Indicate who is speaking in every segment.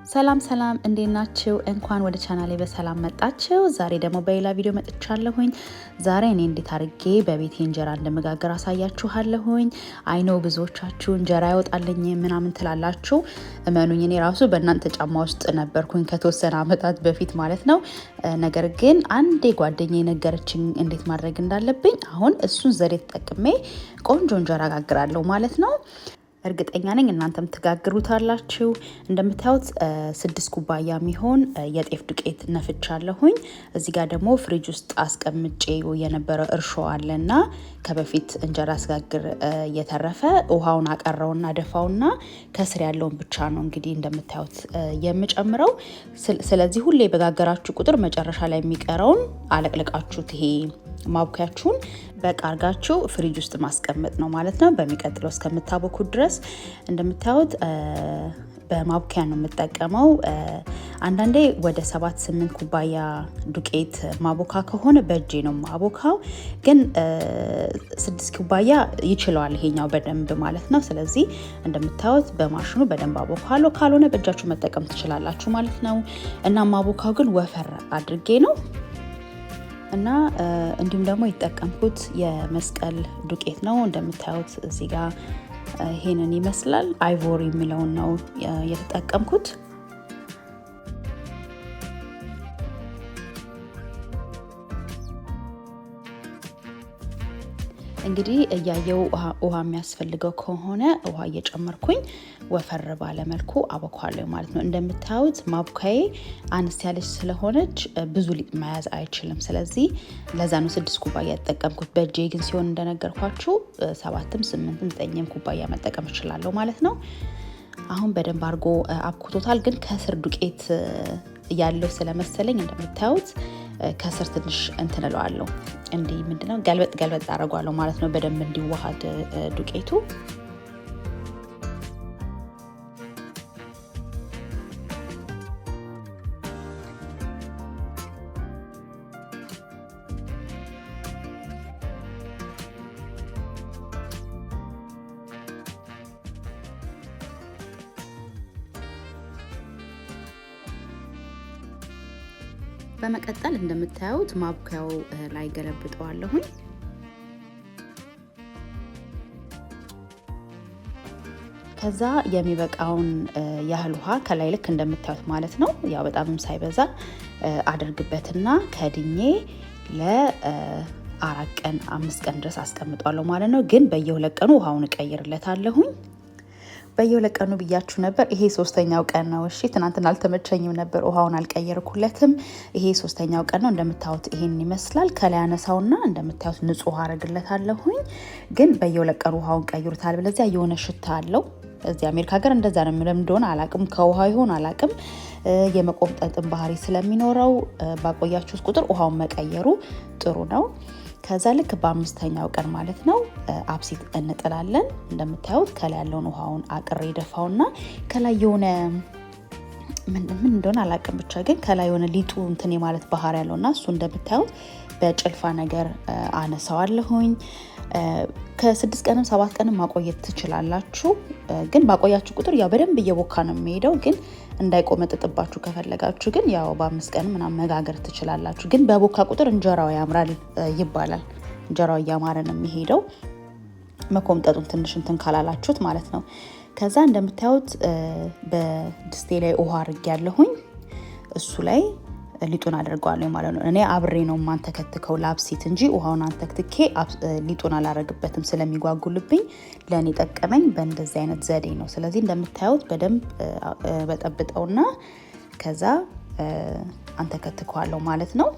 Speaker 1: ሰላም ሰላም እንዴት ናችሁ? እንኳን ወደ ቻናሌ በሰላም መጣችሁ። ዛሬ ደግሞ በሌላ ቪዲዮ መጥቻለሁኝ። ዛሬ እኔ እንዴት አድርጌ በቤቴ እንጀራ እንደመጋገር አሳያችኋለሁኝ። አይኖ ብዙዎቻችሁ እንጀራ ያወጣልኝ ምናምን ትላላችሁ። እመኑኝ እኔ ራሱ በእናንተ ጫማ ውስጥ ነበርኩኝ ከተወሰነ ዓመታት በፊት ማለት ነው። ነገር ግን አንዴ ጓደኛዬ ነገረችኝ እንዴት ማድረግ እንዳለብኝ። አሁን እሱን ዘዴ ተጠቅሜ ቆንጆ እንጀራ ጋግራለሁ ማለት ነው። እርግጠኛ ነኝ እናንተም ትጋግሩታላችሁ። እንደምታዩት 6 ኩባያ የሚሆን የጤፍ ዱቄት ነፍቻለሁኝ። እዚህ ጋር ደግሞ ፍሪጅ ውስጥ አስቀምጬ የነበረ እርሾ አለና ከበፊት እንጀራ አስጋግር የተረፈ ውሃውን አቀረውና ደፋውና ከስር ያለውን ብቻ ነው እንግዲህ እንደምታዩት የምጨምረው። ስለዚህ ሁሌ በጋገራችሁ ቁጥር መጨረሻ ላይ የሚቀረውን አለቅልቃችሁት ይሄ ማቡካያችሁን በቃ አርጋችሁ ፍሪጅ ውስጥ ማስቀመጥ ነው ማለት ነው። በሚቀጥለው እስከምታቦኩት ድረስ እንደምታዩት በማቡኪያ ነው የምጠቀመው። አንዳንዴ ወደ 7-8 ኩባያ ዱቄት ማቦካ ከሆነ በእጄ ነው ማቦካው፣ ግን 6 ኩባያ ይችላል ይሄኛው በደንብ ማለት ነው። ስለዚህ እንደምታዩት በማሽኑ በደንብ አቦካለሁ። ካልሆነ በእጃችሁ መጠቀም ትችላላችሁ ማለት ነው። እና ማቦካው ግን ወፈር አድርጌ ነው እና እንዲሁም ደግሞ የተጠቀምኩት የመስቀል ዱቄት ነው። እንደምታዩት እዚህ ጋር ይሄንን ይመስላል። አይቮሪ የሚለውን ነው የተጠቀምኩት። እንግዲህ እያየው ውሃ የሚያስፈልገው ከሆነ ውሃ እየጨመርኩኝ ወፈር ባለ መልኩ አቦካለሁ ማለት ነው። እንደምታዩት ማቡካዬ አነስ ያለች ስለሆነች ብዙ ሊጥ መያዝ አይችልም። ስለዚህ ለዛ ነው 6 ኩባያ የተጠቀምኩት። በእጄ ግን ሲሆን እንደነገርኳችሁ 7ም 8ም 9ም ኩባያ መጠቀም እችላለሁ ማለት ነው። አሁን በደንብ አድርጎ አብኩቶታል። ግን ከስር ዱቄት ያለው ስለመሰለኝ እንደምታዩት ከስር ትንሽ እንትንለዋለሁ። እንዲህ ምንድነው ገልበጥ አደርገዋለሁ ማለት ነው፣ በደንብ እንዲዋሃድ ዱቄቱ። በመቀጠል እንደምታዩት ማቡካያው ላይ ገለብጠዋለሁኝ። ከዛ የሚበቃውን ያህል ውሃ ከላይ ልክ እንደምታዩት ማለት ነው፣ ያው በጣምም ሳይበዛ አድርግበትና ከድኜ ለ4 ቀን 5 ቀን ድረስ አስቀምጧለሁ ማለት ነው። ግን በየ2 ቀኑ ውሃውን እቀይርለታለሁኝ። በየ2 ቀኑ ብያችሁ ነበር። ይሄ 3ኛው ቀን ነው። እሺ ትናንትና አልተመቸኝም ነበር፣ ውሃውን አልቀየርኩለትም። ይሄ 3ኛው ቀን ነው። እንደምታዩት ይሄን ይመስላል። ከላይ አነሳውና እንደምታዩት ንጹህ ውሃ አረግለታለሁኝ። ግን በየ2 ቀኑ ውሃውን ቀይሩታል፣ በለዚያ የሆነ ሽታ አለው። እዚህ አሜሪካ ሀገር እንደዛ ነው። ምንም እንደሆነ አላቅም፣ ከውሃ ይሆን አላቅም። የመቆምጠጥን ባህሪ ስለሚኖረው ባቆያችሁት ቁጥር ውሃውን መቀየሩ ጥሩ ነው። ከዛ ልክ በ5ኛው ቀን ማለት ነው አብሲት እንጥላለን። እንደምታዩት ከላይ ያለውን ውሃውን አቅሬ ደፋውና ከላይ የሆነ ምን እንደሆነ አላቅም፣ ብቻ ግን ከላይ የሆነ ሊጡ እንትን ማለት ባህሪ ያለውና እሱ እንደምታዩት በጭልፋ ነገር አነሳዋለሁኝ። ከ6 ቀንም 7 ቀንም ማቆየት ትችላላችሁ። ግን ባቆያችሁ ቁጥር ያው በደንብ እየቦካ ነው የሚሄደው። ግን እንዳይቆመጥጥባችሁ ከፈለጋችሁ ግን ያው በ5 ቀን ምናምን መጋገር ትችላላችሁ። ግን በቦካ ቁጥር እንጀራው ያምራል ይባላል። እንጀራው እያማረ ነው የሚሄደው፣ መቆምጠጡን ትንሽ እንትን ካላላችሁት ማለት ነው። ከዛ እንደምታዩት በድስቴ ላይ ውሃ አድርጌያለሁኝ። እሱ ላይ ሊጡን አደርገዋለሁ ማለት ነው። እኔ አብሬ ነው ማንተከትከው ላብሲት እንጂ ውሃውን አንተክትኬ ሊጡን አላረግበትም ስለሚጓጉልብኝ። ለኔ ጠቀመኝ በእንደዚህ አይነት ዘዴ ነው። ስለዚህ እንደምታዩት በደንብ በጠብጠውና ከዛ አንተከትከዋለሁ ማለት ነው።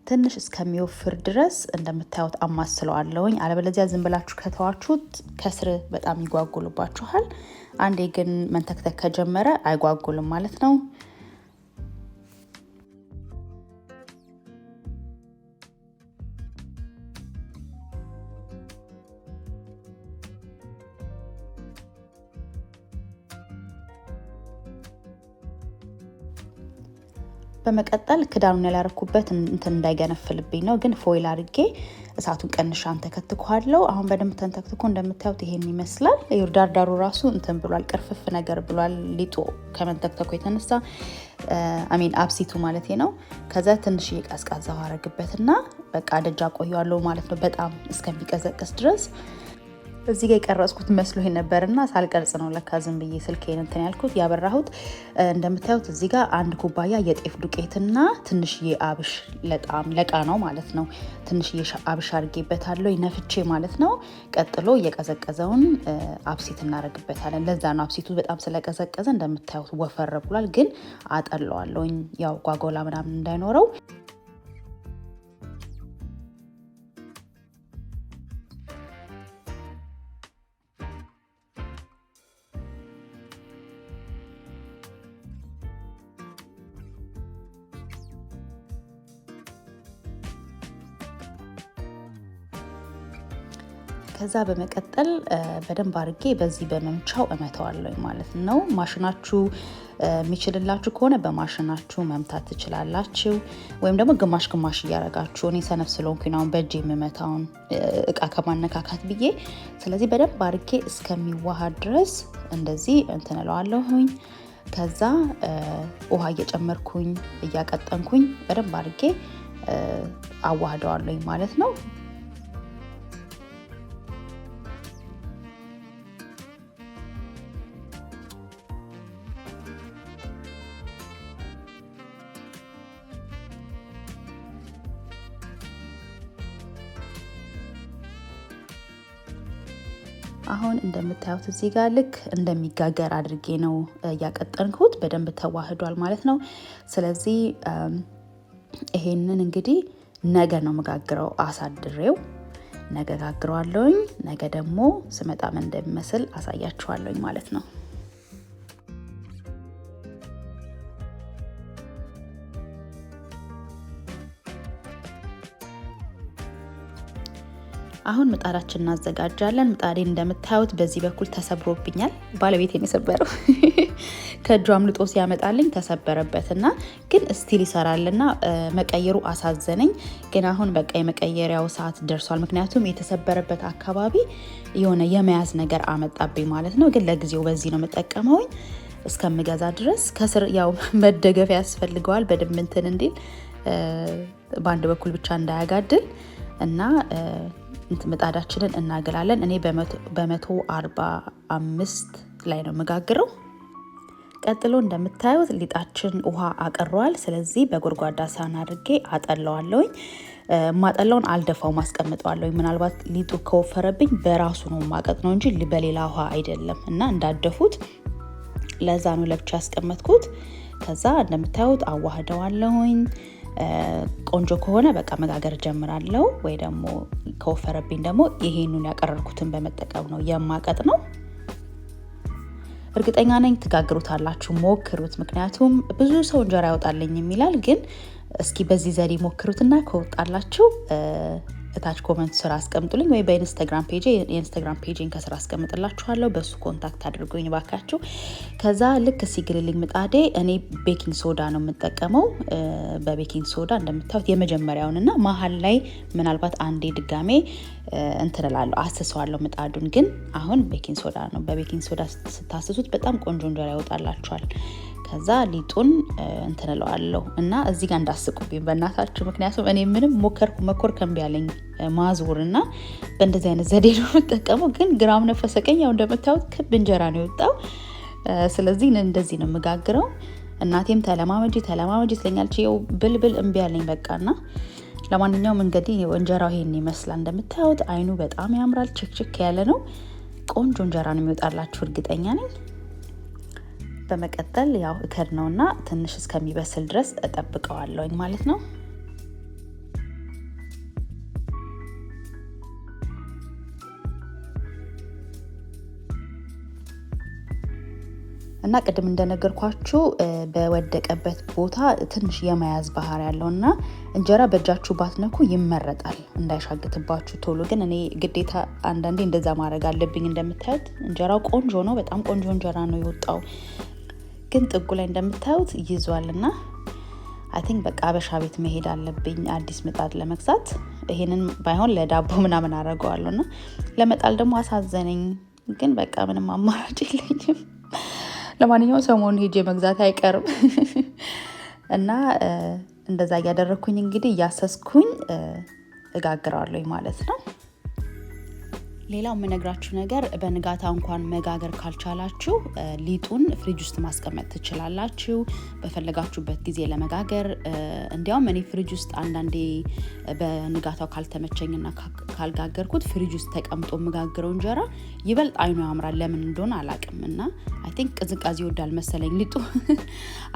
Speaker 1: ትንሽ እስከሚወፍር ድረስ እንደምታዩት አማስለዋለሁኝ። አለበለዚያ ዝም ብላችሁ ከተዋችሁት ከስር በጣም ይጓጉልባችኋል። አንዴ ግን መንተክተክ ከጀመረ አይጓጉልም ማለት ነው። በመቀጠል ክዳኑን ያላረኩበት እንትን እንዳይገነፍልብኝ ነው። ግን ፎይል አድርጌ እሳቱን ቀንሻን ተከትኳለሁ። አሁን በደንብ ተንተክትኮ እንደምታዩት ይሄን ይመስላል። ዳርዳሩ ራሱ እንትን ብሏል፣ ቅርፍፍ ነገር ብሏል ሊጡ ከመንተክተኩ የተነሳ አብሲቱ ማለት ነው። ከዛ ትንሽ ቀዝቃዛ ውሃ አረግበትና በቃ ደጃ ቆየዋለሁ ማለት ነው በጣም እስከሚቀዘቅዝ ድረስ። እዚህ ጋር የቀረጽኩት መስሎኝ ነበርና ሳልቀርጽ ነው ለካ ዝም ብዬ ስልኬን እንትን ያልኩት ያበራሁት። እንደምታዩት እዚህ ጋር 1 ኩባያ የጤፍ ዱቄትና ትንሽዬ አብሽ ለቃ ነው ማለት ነው። ትንሽዬ አብሽ አድርጌበታለሁ ነፍቼ ማለት ነው። ቀጥሎ የቀዘቀዘውን አብሲት እናደርግበታለን። ለዛ ነው አብሲቱ በጣም ስለቀዘቀዘ እንደምታዩት ወፈር ብሏል። ግን አጠለዋለሁኝ ያው ጓጎላ ምናምን እንዳይኖረው። ከዛ በመቀጠል በደንብ አድርጌ በዚህ በመምቻው እመተዋለሁ ማለት ነው። ማሽናችሁ የሚችልላችሁ ከሆነ በማሽናችሁ መምታት ትችላላችሁ፣ ወይም ደግሞ ግማሽ ግማሽ እያረጋችሁ። እኔ ሰነፍ ስለሆንኩኝ አሁን በእጄ የምመታውን እቃ ከማነካካት ብዬ። ስለዚህ በደንብ አድርጌ እስከሚዋሃድ ድረስ እንደዚህ እንትን እለዋለሁኝ። ከዛ ውሃ እየጨመርኩኝ እያቀጠንኩኝ በደንብ አድርጌ አዋህደዋለሁኝ ማለት ነው። አሁን እንደምታዩት እዚህ ጋር ልክ እንደሚጋገር አድርጌ ነው ያቀጠንኩት። በደንብ ተዋህዷል ማለት ነው። ስለዚህ ይሄንን እንግዲህ ነገ ነው መጋግረው፣ አሳድሬው ነገ ጋግረዋለሁኝ። ነገ ደግሞ ስመጣ ምን እንደሚመስል አሳያችኋለሁኝ ማለት ነው። አሁን ምጣዳችን እናዘጋጃለን። ምጣዴን እንደምታዩት በዚህ በኩል ተሰብሮብኛል። ባለቤቴን የሰበረው ከእጁ አምልጦ ሲያመጣልኝ ተሰበረበትና ግን ስቲል ይሰራልና መቀየሩ አሳዘነኝ። ግን አሁን በቃ የመቀየሪያው ሰዓት ደርሷል። ምክንያቱም የተሰበረበት አካባቢ የሆነ የመያዝ ነገር አመጣብኝ ማለት ነው። ግን ለጊዜው በዚህ ነው የምጠቀመው እስከምገዛ ድረስ። ከስር ያው መደገፊያ ያስፈልገዋል በደንብ እንትን እንዲል በአንድ በኩል ብቻ እንዳያጋድል እና ምጣዳችንን እናገላለን። እኔ በ145 ላይ ነው መጋግረው። ቀጥሎ እንደምታዩት ሊጣችን ውሃ አቀሯል። ስለዚህ በጎድጓዳ ሳህን አድርጌ አጠለዋለሁኝ። ማጠላውን አልደፋው ማስቀምጠዋለሁኝ። ምናልባት ሊጡ ከወፈረብኝ በራሱ ነው ማቀጥ ነው እንጂ በሌላ ውሃ አይደለም። እና እንዳደፉት ለዛ ነው ለብቻ ያስቀመጥኩት። ከዛ እንደምታዩት አዋህደዋለሁኝ። ቆንጆ ከሆነ በቃ መጋገር ጀምራለሁ። ወይ ደግሞ ከወፈረብኝ ደግሞ ይሄንን ያቀረርኩትን በመጠቀም ነው የማቀጥ ነው። እርግጠኛ ነኝ ትጋግሩታላችሁ፣ ሞክሩት። ምክንያቱም ብዙ ሰው እንጀራ ያወጣልኝ የሚላል። ግን እስኪ በዚህ ዘዴ ሞክሩትና ከወጣላችሁ እታች ኮሜንት ስራ አስቀምጡልኝ፣ ወይ በኢንስታግራም ፔጅ የኢንስታግራም ፔጅን ከስራ አስቀምጥላችኋለሁ። በሱ ኮንታክት አድርጉኝ ባካችሁ። ከዛ ልክ ሲግልልኝ ምጣዴ እኔ ቤኪንግ ሶዳ ነው የምጠቀመው። በቤኪንግ ሶዳ እንደምታዩት የመጀመሪያውንና መሀል ላይ ምናልባት አንዴ ድጋሜ እንትን እላለሁ አስሰዋለሁ ምጣዱን። ግን አሁን ቤኪንግ ሶዳ ነው። በቤኪንግ ሶዳ ስታስሱት በጣም ቆንጆ እንጀራ ያወጣላችኋል። ከዛ ሊጡን እንትን እለዋለሁ እና እዚህ ጋር እንዳስቁብኝ በእናታችሁ። ምክንያቱም እኔ ምንም ሞከር ከምቢ ያለኝ ማዞርና በእንደዚህ አይነት ዘዴ ነው የምጠቀመው። ግን ግራም ነፈሰቀኝ። ያው እንደምታዩት ክብ እንጀራ ነው የወጣው። ስለዚህ እንደዚህ ነው የምጋግረው። እናቴም ተለማመጂ ትለኛለች። ይኸው ብልብል እምቢ ያለኝ በቃና። ለማንኛውም እንግዲህ እንጀራው ይሄን ይመስላል። እንደምታዩት አይኑ በጣም ያምራል። ችክችክ ያለ ነው። ቆንጆ እንጀራ ነው የሚወጣላችሁ እርግጠኛ ነኝ። በመቀጠል ያው እከድ ነውና ትንሽ እስከሚበስል ድረስ እጠብቀዋለሁኝ ማለት ነው። እና ቅድም እንደነገርኳችሁ በወደቀበት ቦታ ትንሽ የመያዝ ባህሪ ያለውና እንጀራ በእጃችሁ ባትነኩ ይመረጣል እንዳይሻግትባችሁ ቶሎ። ግን እኔ ግዴታ አንዳንዴ እንደዛ ማድረግ አለብኝ። እንደምታዩት እንጀራው ቆንጆ ነው፣ በጣም ቆንጆ እንጀራ ነው የወጣው። ግን ጥጉ ላይ እንደምታዩት ይዟልና አይ ቲንክ በቃ አበሻ ቤት መሄድ አለብኝ አዲስ ምጣድ ለመግዛት። ይሄንን ባይሆን ለዳቦ ምናምን አደርገዋለሁና ለመጣል ደግሞ አሳዘነኝ። ግን በቃ ምንም አማራጭ የለኝም። ለማንኛውም ሰሞኑን ሄጄ መግዛት አይቀርም እና እንደዛ እያደረኩኝ እንግዲህ እያሰስኩኝ እጋግራለሁ ማለት ነው። ሌላው የምነግራችሁ ነገር በንጋታ እንኳን መጋገር ካልቻላችሁ ሊጡን ፍሪጅ ውስጥ ማስቀመጥ ትችላላችሁ በፈለጋችሁበት ጊዜ ለመጋገር። እንዲያውም እኔ ፍሪጅ ውስጥ አንዳንዴ በንጋታው ካልተመቸኝና ካልጋገርኩት ፍሪጅ ውስጥ ተቀምጦ መጋገረው እንጀራ ይበልጥ አይኑ ያምራል። ለምን እንደሆነ አላውቅምና አይ ቲንክ ቅዝቃዜ ይወዳል መሰለኝ ሊጡ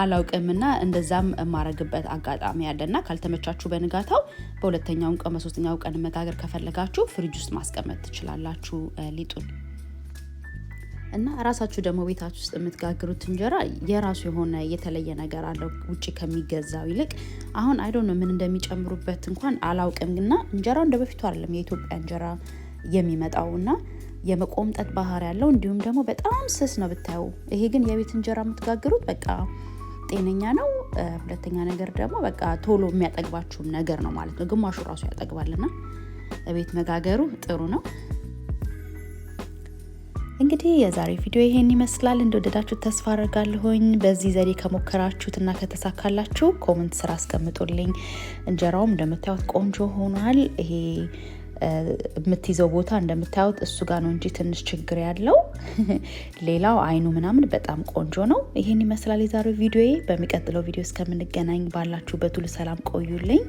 Speaker 1: አላውቅምና እንደዛም ማረግበት አጋጣሚ ያለና ካልተመቻችሁ በንጋታው በሁለተኛው ቀን በሶስተኛው ቀን መጋገር ከፈለጋችሁ ፍሪጅ ውስጥ ማስቀመጥ ትችላላችሁ ሊጡን። እና ራሳችሁ ደግሞ ቤታችሁ ውስጥ የምትጋግሩት እንጀራ የራሱ የሆነ የተለየ ነገር አለው ውጪ ከሚገዛው ይልቅ። አሁን አይ ዶንት ኖ ምን እንደሚጨምሩበት እንኳን አላውቅም እና እንጀራው እንደበፊቱ አይደለም የኢትዮጵያ እንጀራ የሚመጣውና የመቆምጠጥ ባህሪ ያለው እንዲሁም ደግሞ በጣም ስስ ነው ብታዩ። ይሄ ግን የቤት እንጀራ የምትጋግሩት በቃ ጤነኛ ነው። ሁለተኛ ነገር ደግሞ በቃ ቶሎ የሚያጠግባችሁም ነገር ነው ማለት ነው። ግማሹ ራሱ ያጠግባልና ቤት መጋገሩ ጥሩ ነው። እንግዲህ የዛሬ ቪዲዮ ይሄን ይመስላል። እንደወደዳችሁ ተስፋ አደርጋለሁኝ። በዚህ ዘዴ ከሞከራችሁትና ከተሳካላችሁ ኮሜንት ስራ አስቀምጡልኝ። እንጀራውም እንደምታዩት ቆንጆ ሆኗል። ይሄ የምትይዘው ቦታ እንደምታዩት እሱ ጋር ነው እንጂ ትንሽ ችግር ያለው ሌላው አይኑ ምናምን በጣም ቆንጆ ነው። ይሄን ይመስላል የዛሬው ቪዲዮዬ። በሚቀጥለው ቪዲዮ እስከምንገናኝ ባላችሁበት ሁሉ ሰላም ቆዩልኝ።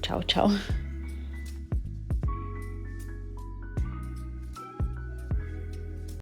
Speaker 1: ቻው ቻው።